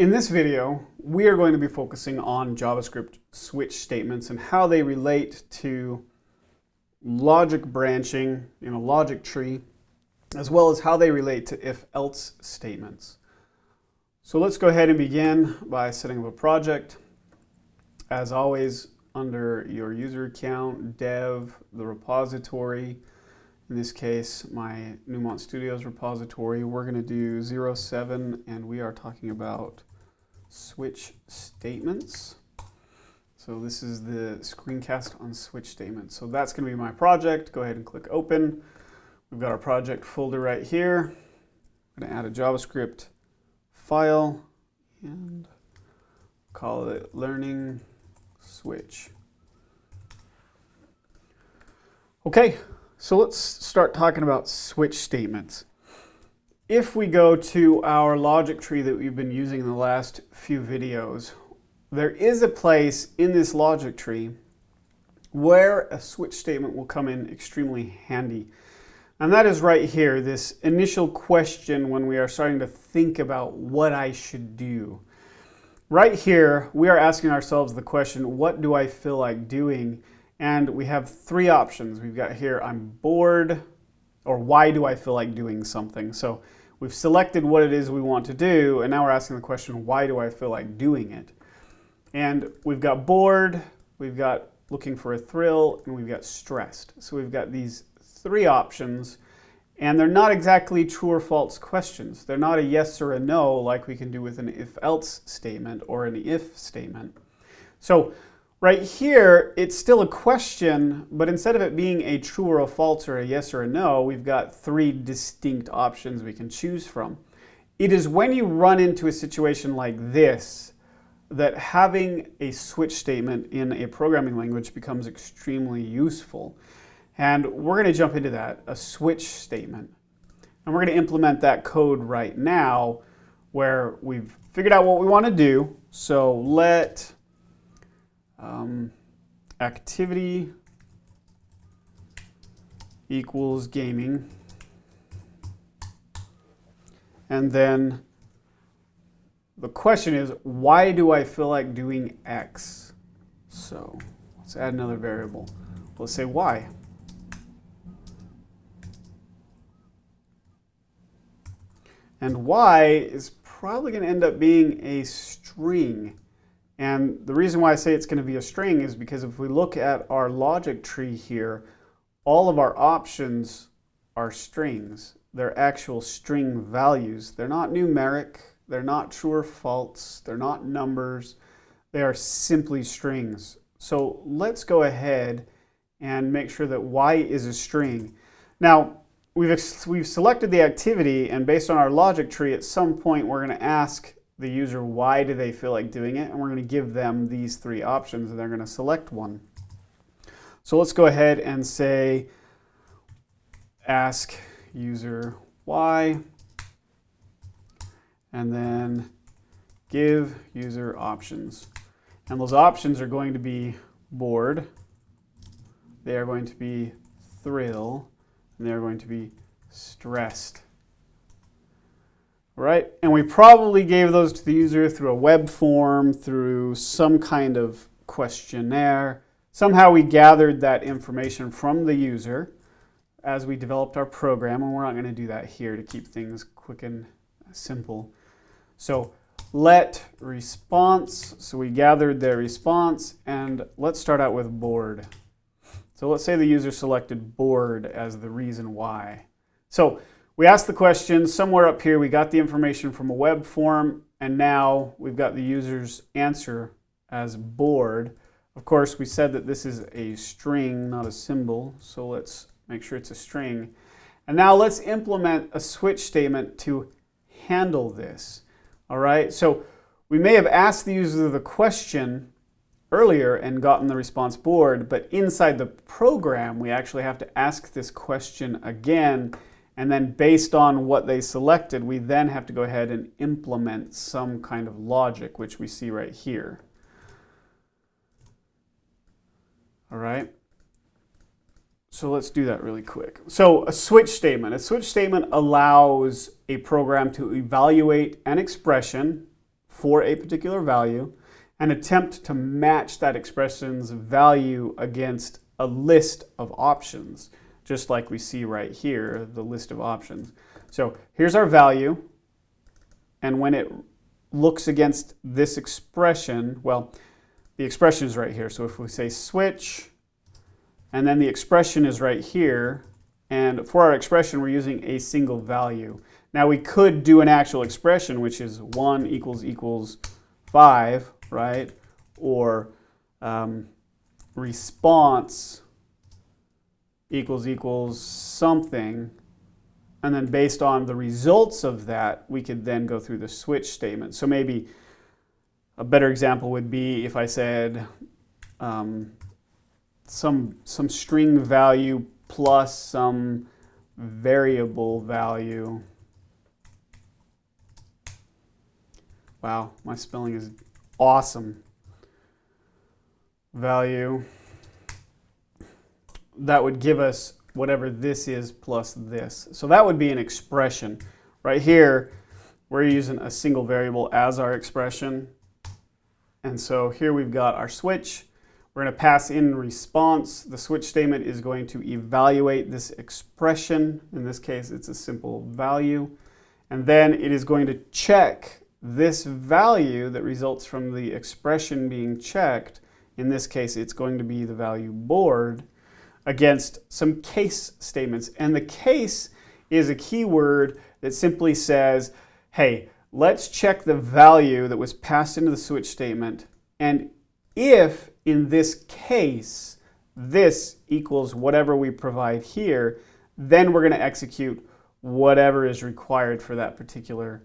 In this video, we are going to be focusing on JavaScript switch statements and how they relate to logic branching in a logic tree, as well as how they relate to if-else statements. So let's go ahead and begin by setting up a project. As always, under your user account, dev, the repository, in this case, my Neumont Studios repository, we're going to do 07, and we are talking about switch statements. So this is the screencast on switch statements. So that's going to be my project. Go ahead and click open. We've got our project folder right here. I'm going to add a JavaScript file and call it learning switch. Okay, so let's start talking about switch statements. If we go to our logic tree that we've been using in the last few videos, there is a place in this logic tree where a switch statement will come in extremely handy. And that is right here, this initial question when we are starting to think about what I should do. Right here, we are asking ourselves the question, what do I feel like doing? And we have three options. We've got here, I'm bored, or why do I feel like doing something? So we've selected what it is we want to do, and now we're asking the question, why do I feel like doing it? And we've got bored, we've got looking for a thrill, and we've got stressed. So we've got these three options, and they're not exactly true or false questions. They're not a yes or a no like we can do with an if-else statement or an if statement. So right here, it's still a question, but instead of it being a true or a false or a yes or a no, we've got three distinct options we can choose from. It is when you run into a situation like this that having a switch statement in a programming language becomes extremely useful. And we're going to jump into that, a switch statement. And we're going to implement that code right now where we've figured out what we want to do. So let activity equals gaming. And then the question is, why do I feel like doing X? So let's add another variable. Let's say Y. And Y is probably going to end up being a string. And the reason why I say it's going to be a string is because if we look at our logic tree here, all of our options are strings. They're actual string values. They're not numeric. They're not true or false. They're not numbers. They are simply strings. So let's go ahead and make sure that Y is a string. Now, we've selected the activity, and based on our logic tree, at some point we're going to ask the user why do they feel like doing it, and we're going to give them these three options, and they're going to select one. So let's go ahead and say ask user why, and then give user options. And those options are going to be bored, they are going to be thrill, and they're going to be stressed. All right, and we probably gave those to the user through a web form, through some kind of questionnaire. Somehow we gathered that information from the user as we developed our program, and we're not going to do that here to keep things quick and simple. So let response, so we gathered their response, and let's start out with bored. So let's say the user selected bored as the reason why. So we asked the question, somewhere up here we got the information from a web form, and now we've got the user's answer as bored. Of course, we said that this is a string, not a symbol, so let's make sure it's a string. And now let's implement a switch statement to handle this. All right, so we may have asked the user the question earlier and gotten the response bored, but inside the program we actually have to ask this question again, and then based on what they selected, we then have to go ahead and implement some kind of logic, which we see right here. All right, so let's do that really quick. So a switch statement allows a program to evaluate an expression for a particular value and attempt to match that expression's value against a list of options, just like we see right here, the list of options. So here's our value, and when it looks against this expression, well, the expression is right here. So if we say switch, and then the expression is right here, and for our expression, we're using a single value. Now we could do an actual expression, which is 1 equals 5, right? Or response equals something. And then based on the results of that, we could then go through the switch statement. So maybe a better example would be if I said some string value plus some variable value. Wow, my spelling is awesome. Value. That would give us whatever this is plus this. So that would be an expression. Right here, we're using a single variable as our expression. And so here we've got our switch. We're going to pass in response. The switch statement is going to evaluate this expression. In this case, it's a simple value. And then it is going to check this value that results from the expression being checked. In this case, it's going to be the value board against some case statements. And the case is a keyword that simply says, hey, let's check the value that was passed into the switch statement. And if in this case, this equals whatever we provide here, then we're going to execute whatever is required for that particular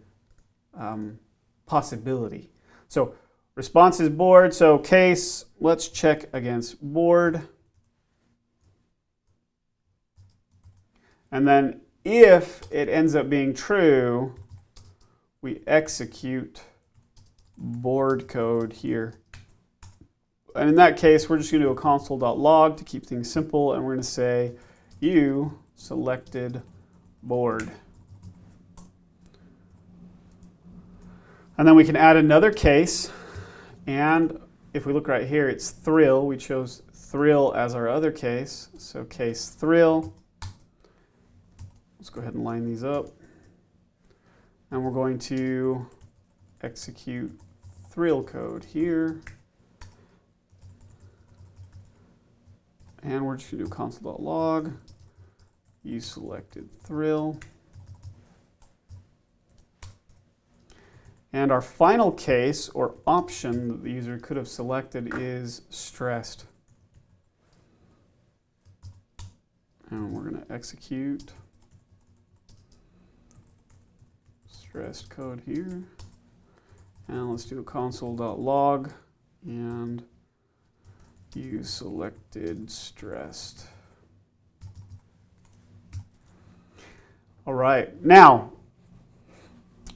possibility. So response is board, so case, let's check against board. And then if it ends up being true, we execute board code here. And in that case, we're just going to do a console.log to keep things simple, and we're going to say you selected board. And then we can add another case, and if we look right here, it's thrill. We chose thrill as our other case, so case thrill. Let's go ahead and line these up. And we're going to execute thrill code here. And we're just going to do console.log. You selected thrill. And our final case or option that the user could have selected is stressed. And we're going to execute stressed code here. And let's do a console.log and you selected stressed. All right, now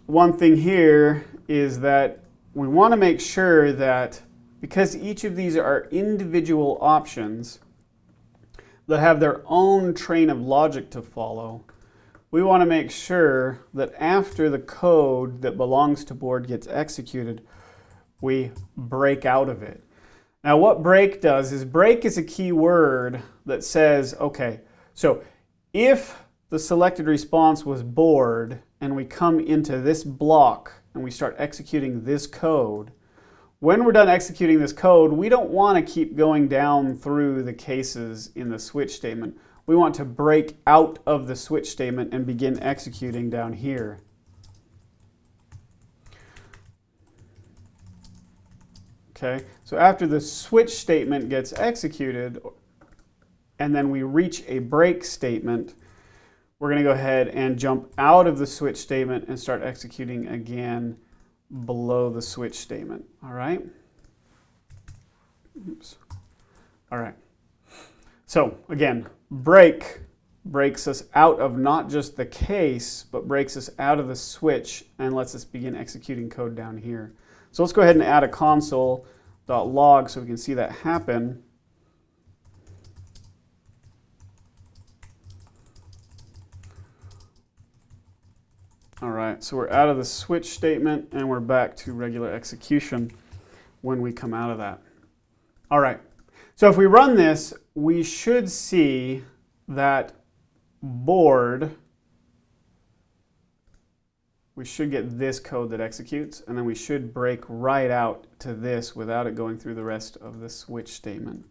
one thing here is that we want to make sure that because each of these are individual options that have their own train of logic to follow, we want to make sure that after the code that belongs to board gets executed, we break out of it. Now what break does is break is a key word that says, okay, so if the selected response was board and we come into this block and we start executing this code, when we're done executing this code, we don't want to keep going down through the cases in the switch statement. We want to break out of the switch statement and begin executing down here. Okay, so after the switch statement gets executed and then we reach a break statement, we're going to go ahead and jump out of the switch statement and start executing again below the switch statement. All right? Oops. All right. So again, break breaks us out of not just the case, but breaks us out of the switch and lets us begin executing code down here. So let's go ahead and add a console.log so we can see that happen. All right, so we're out of the switch statement and we're back to regular execution when we come out of that. All right, so if we run this, we should see that board, we should get this code that executes, and then we should break right out to this without it going through the rest of the switch statement.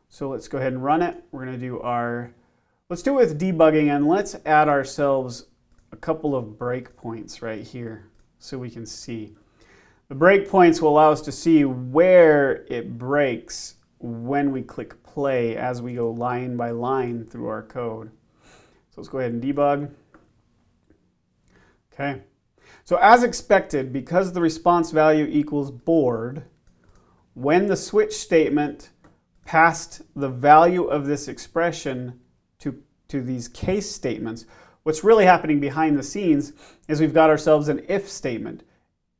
So let's go ahead and run it. We're going to do let's do it with debugging, and let's add ourselves a couple of breakpoints right here so we can see. The breakpoints will allow us to see where it breaks when we click play as we go line by line through our code. So let's go ahead and debug. Okay. So as expected, because the response value equals board, when the switch statement passed the value of this expression to these case statements, what's really happening behind the scenes is we've got ourselves an if statement.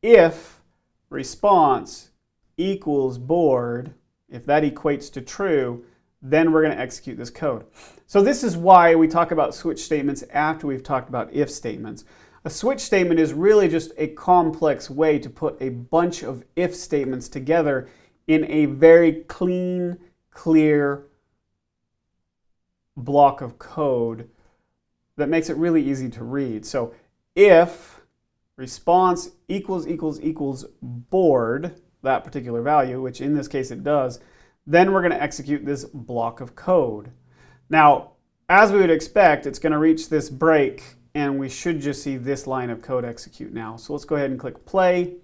If response equals board, if that equates to true, then we're going to execute this code. So this is why we talk about switch statements after we've talked about if statements. A switch statement is really just a complex way to put a bunch of if statements together in a very clean, clear block of code that makes it really easy to read. So if response equals board, that particular value, which in this case it does, then we're going to execute this block of code. Now, as we would expect, it's going to reach this break, and we should just see this line of code execute now. So let's go ahead and click play.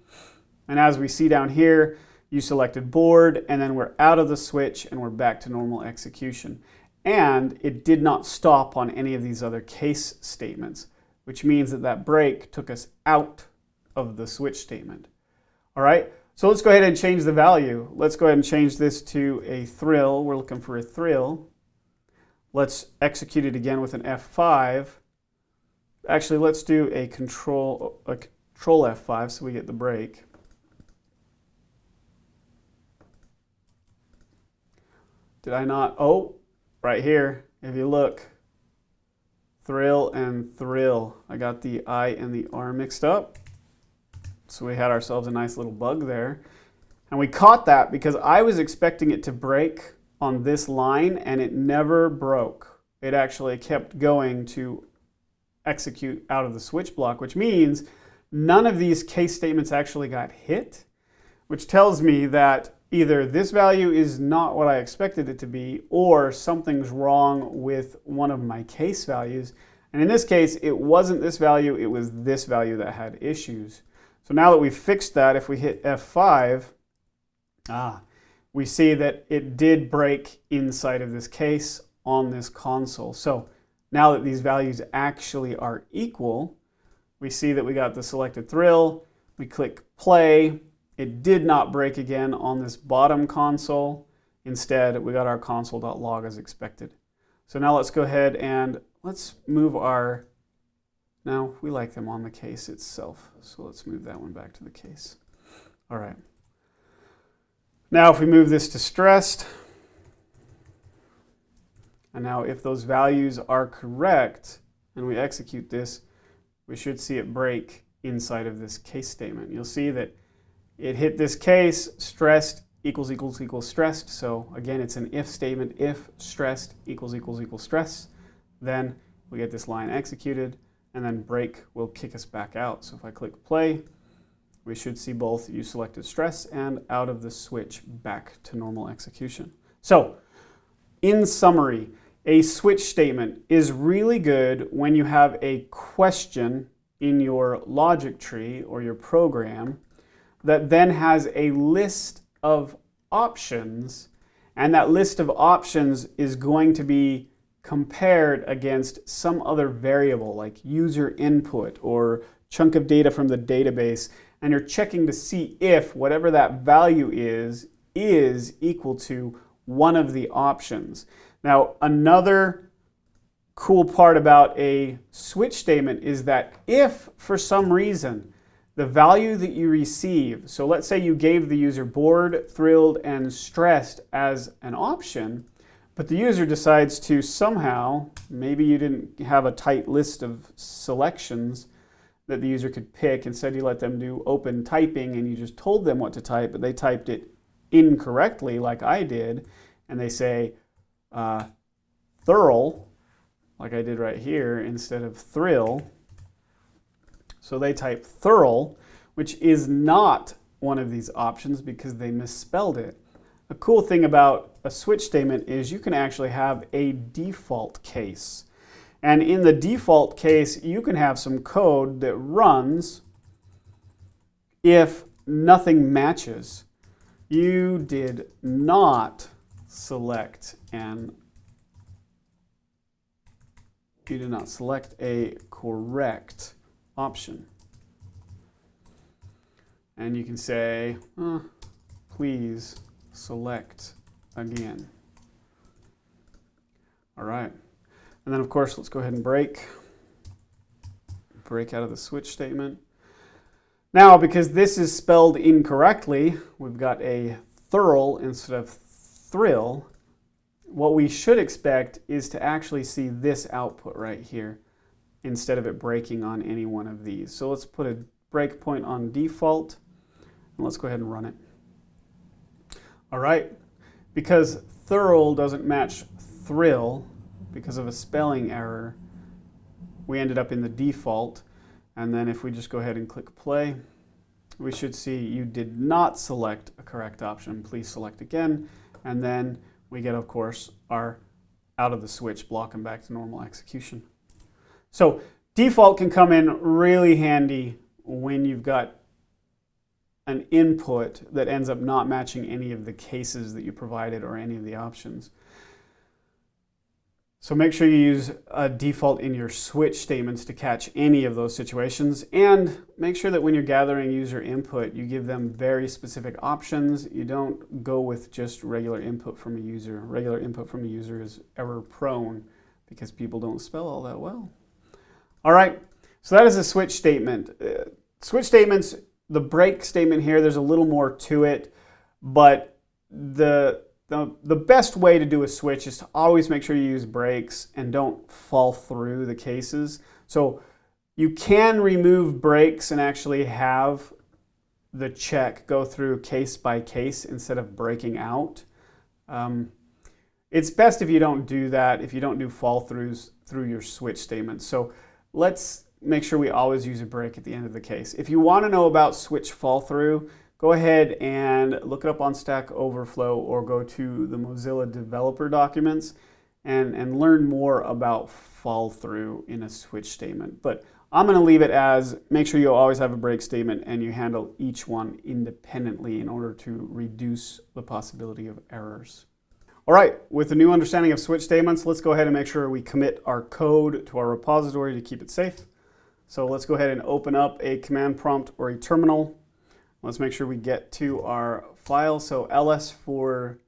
And as we see down here, you selected board, and then we're out of the switch, and we're back to normal execution. And it did not stop on any of these other case statements, which means that that break took us out of the switch statement. All right, so let's go ahead and change the value. Let's go ahead and change this to a thrill. We're looking for a thrill. Let's execute it again with an F5. Actually, let's do a control F5 so we get the break. Did I not? Oh, right here, if you look, thrill and thrill. I got the I and the R mixed up. So we had ourselves a nice little bug there. And we caught that because I was expecting it to break on this line, and it never broke. It actually kept going to execute out of the switch block, which means none of these case statements actually got hit, which tells me that either this value is not what I expected it to be, or something's wrong with one of my case values. And in this case, it wasn't this value, it was this value that had issues. So now that we've fixed that, if we hit F5, we see that it did break inside of this case on this console. So now that these values actually are equal, we see that we got the selected thrill, we click play. It did not break again on this bottom console. Instead, we got our console.log as expected. So now let's go ahead and let's move our, now we like them on the case itself. So let's move that one back to the case. All right. Now if we move this to stressed, and now if those values are correct and we execute this, we should see it break inside of this case statement. You'll see that it hit this case, stressed equals stressed. So again, it's an if statement, if stressed equals stress. Then we get this line executed, and then break will kick us back out. So if I click play, we should see both you selected stress and out of the switch back to normal execution. So in summary, a switch statement is really good when you have a question in your logic tree or your program that then has a list of options, and that list of options is going to be compared against some other variable like user input or chunk of data from the database, and you're checking to see if whatever that value is equal to one of the options. Now, another cool part about a switch statement is that if for some reason the value that you receive, so let's say you gave the user bored, thrilled, and stressed as an option, but the user decides to somehow, maybe you didn't have a tight list of selections, that the user could pick. Instead, you let them do open typing and you just told them what to type, but they typed it incorrectly like I did, and they say thurl, like I did right here, instead of thrill. So they type thurl, which is not one of these options because they misspelled it. A cool thing about a switch statement is you can actually have a default case. And in the default case, you can have some code that runs if nothing matches. You did not select a correct option. And you can say, please select again. All right. And then, of course, let's go ahead and break out of the switch statement. Now, because this is spelled incorrectly, we've got a thurl instead of thrill. What we should expect is to actually see this output right here instead of it breaking on any one of these. So let's put a breakpoint on default, and let's go ahead and run it. All right, because thurl doesn't match thrill because of a spelling error, we ended up in the default. And then if we just go ahead and click play, we should see you did not select a correct option. Please select again. And then we get, of course, our out of the switch blocking back to normal execution. So default can come in really handy when you've got an input that ends up not matching any of the cases that you provided or any of the options. So make sure you use a default in your switch statements to catch any of those situations, and make sure that when you're gathering user input, you give them very specific options. You don't go with just regular input from a user. Regular input from a user is error prone because people don't spell all that well. All right, so that is a switch statement. Switch statements, the break statement here, there's a little more to it, but the best way to do a switch is to always make sure you use breaks and don't fall through the cases. So you can remove breaks and actually have the check go through case by case instead of breaking out. It's best if you don't do that, if you don't do fall throughs through your switch statements. So let's make sure we always use a break at the end of the case. If you want to know about switch fall through, go ahead and look it up on Stack Overflow or go to the Mozilla developer documents and learn more about fall through in a switch statement. But I'm going to leave it as make sure you always have a break statement and you handle each one independently in order to reduce the possibility of errors. All right, with the new understanding of switch statements, let's go ahead and make sure we commit our code to our repository to keep it safe. So let's go ahead and open up a command prompt or a terminal. Let's make sure we get to our file. So ls for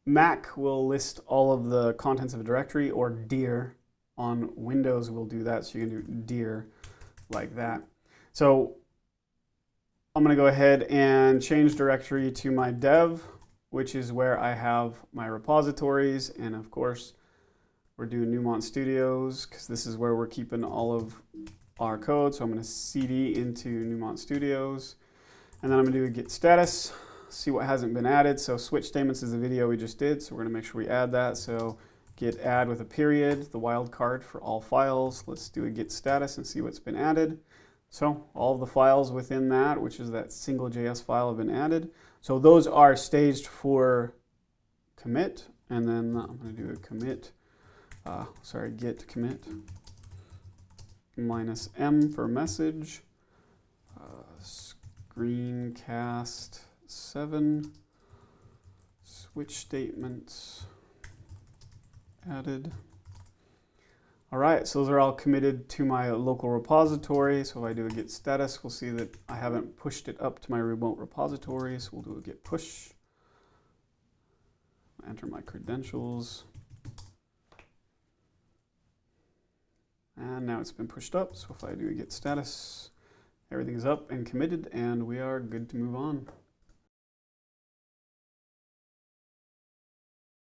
Mac will list all of the contents of a directory, or dir on Windows will do that. So you can do dir like that. So I'm going to go ahead and change directory to my dev, which is where I have my repositories. And of course, we're doing Neumont Studios because this is where we're keeping all of our code. So I'm going to cd into Neumont Studios. And then I'm going to do a git status, see what hasn't been added. So switch statements is the video we just did, so we're going to make sure we add that. So git add with a period, the wildcard for all files. Let's do a git status and see what's been added. So all of the files within that, which is that single JS file, have been added. So those are staged for commit. And then I'm going to do a commit, git commit -m for message. Screencast 7, switch statements added. All right, so those are all committed to my local repository. So if I do a git status, we'll see that I haven't pushed it up to my remote repository. So we'll do a git push. Enter my credentials. And now it's been pushed up. So if I do a git status, everything is up and committed, and we are good to move on.